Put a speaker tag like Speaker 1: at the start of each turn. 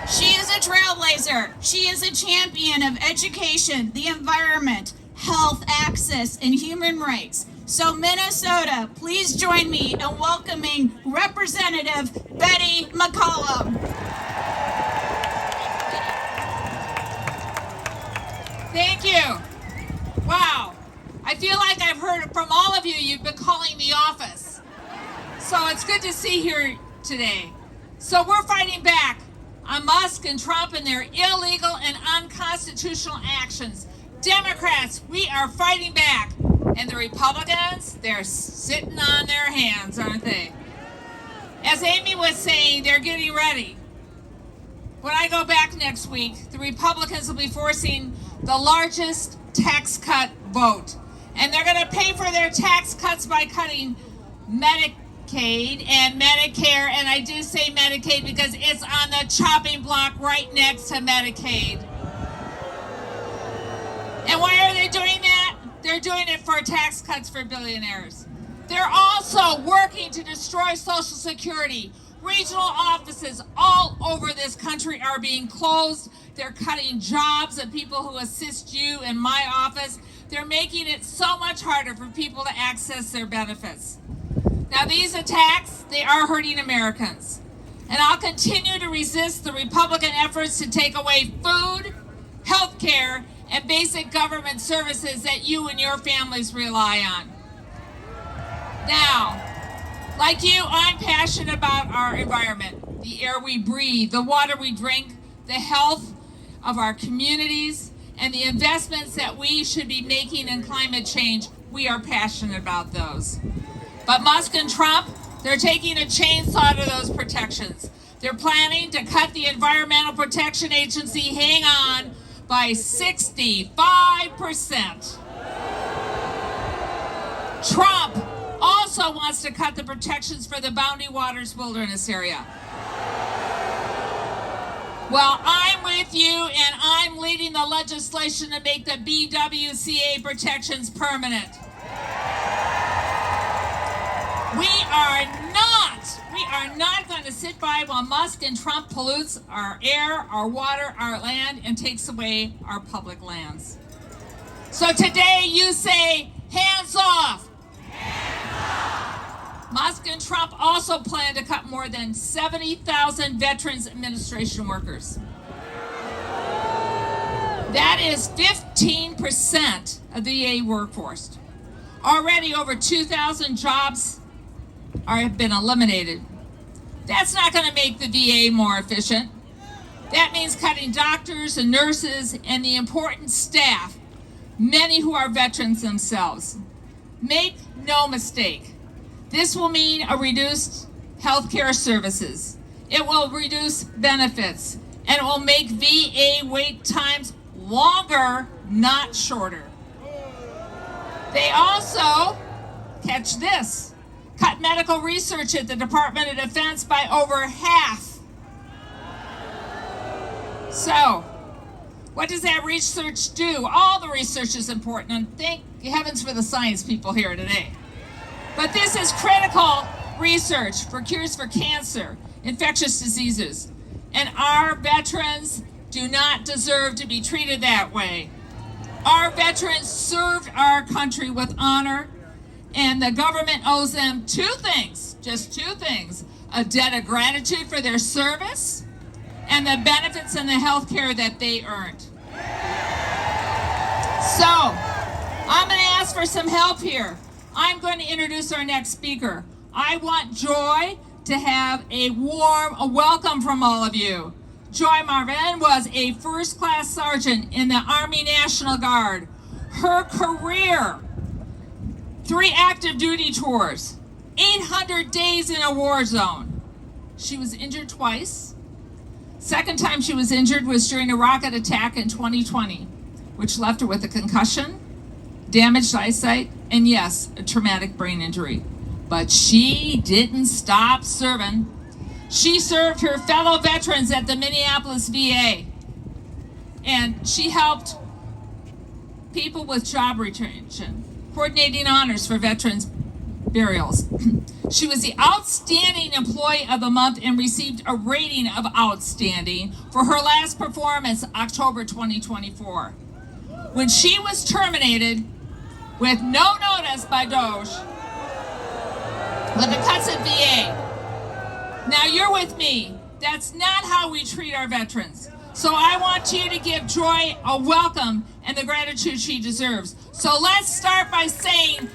Speaker 1: She is a trailblazer. She is a champion of education, the environment, health access, and human rights. So Minnesota, please join me in welcoming Representative Betty McCollum.
Speaker 2: Thank you. Wow. I feel like I've heard from all of you. You've been calling the office. So it's good to see here today. So we're fighting back on Musk and Trump and their illegal and unconstitutional actions. Democrats, we are fighting back. And the Republicans, they're sitting on their hands, aren't they? As Amy was saying, they're getting ready. When I go back next week, the Republicans will be forcing the largest tax cut vote. And they're going to pay for their tax cuts by cutting Medicaid and Medicare. And I do say Medicaid because it's on the chopping block right next to Medicaid. And why are they doing that? They're doing it for tax cuts for billionaires. They're also working to destroy Social Security. Regional offices all over this country are being closed. They're cutting jobs of people who assist you in my office. They're making it so much harder for people to access their benefits. Now, these attacks, they are hurting Americans. And I'll continue to resist the Republican efforts to take away food, health care, and basic government services that you and your families rely on. Now, like you, I'm passionate about our environment, the air we breathe, the water we drink, the health of our communities, and the investments that we should be making in climate change. We are passionate about those. But Musk and Trump, they're taking a chainsaw to those protections. They're planning to cut the Environmental Protection Agency, hang on, by 65%. Trump also wants to cut the protections for the Boundary Waters Wilderness Area. Well, I'm with you, and I'm leading the legislation to make the BWCA protections permanent. We are not going to sit by while Musk and Trump pollutes our air, our water, our land, and takes away our public lands. So today you say, hands off. Hands off. Musk and Trump also plan to cut more than 70,000 Veterans Administration workers. That is 15% of the VA workforce. Already over 2,000 jobs have been eliminated. That's not going to make the VA more efficient. That means cutting doctors and nurses and the important staff, many who are veterans themselves. Make no mistake, this will mean a reduced health care services. It will reduce benefits, and it will make VA wait times longer, not shorter. They also, catch this, cut medical research at the Department of Defense by over half. So, what does that research do? All the research is important, and thank heavens for the science people here today. But this is critical research for cures for cancer, infectious diseases, and our veterans do not deserve to be treated that way. Our veterans served our country with honor, and the government owes them two things, just two things: a debt of gratitude for their service and the benefits and the health care that they earned. So, I'm going to ask for some help here. I'm going to introduce our next speaker. I want Joy to have a warm welcome from all of you. Joy Marvin was a first-class sergeant in the Army National Guard. Her career: 3 active duty tours, 800 days in a war zone. She was injured twice. Second time she was injured was during a rocket attack in 2020, which left her with a concussion, damaged eyesight, and yes, a traumatic brain injury. But she didn't stop serving. She served her fellow veterans at the Minneapolis VA, and she helped people with job retention, coordinating honors for veterans burials. She was the Outstanding Employee of the Month and received a rating of outstanding for her last performance, October 2024. When she was terminated with no notice by DOJ with the cuts at VA. Now you're with me. That's not how we treat our veterans. So I want you to give Joy a welcome and the gratitude she deserves. So let's start by saying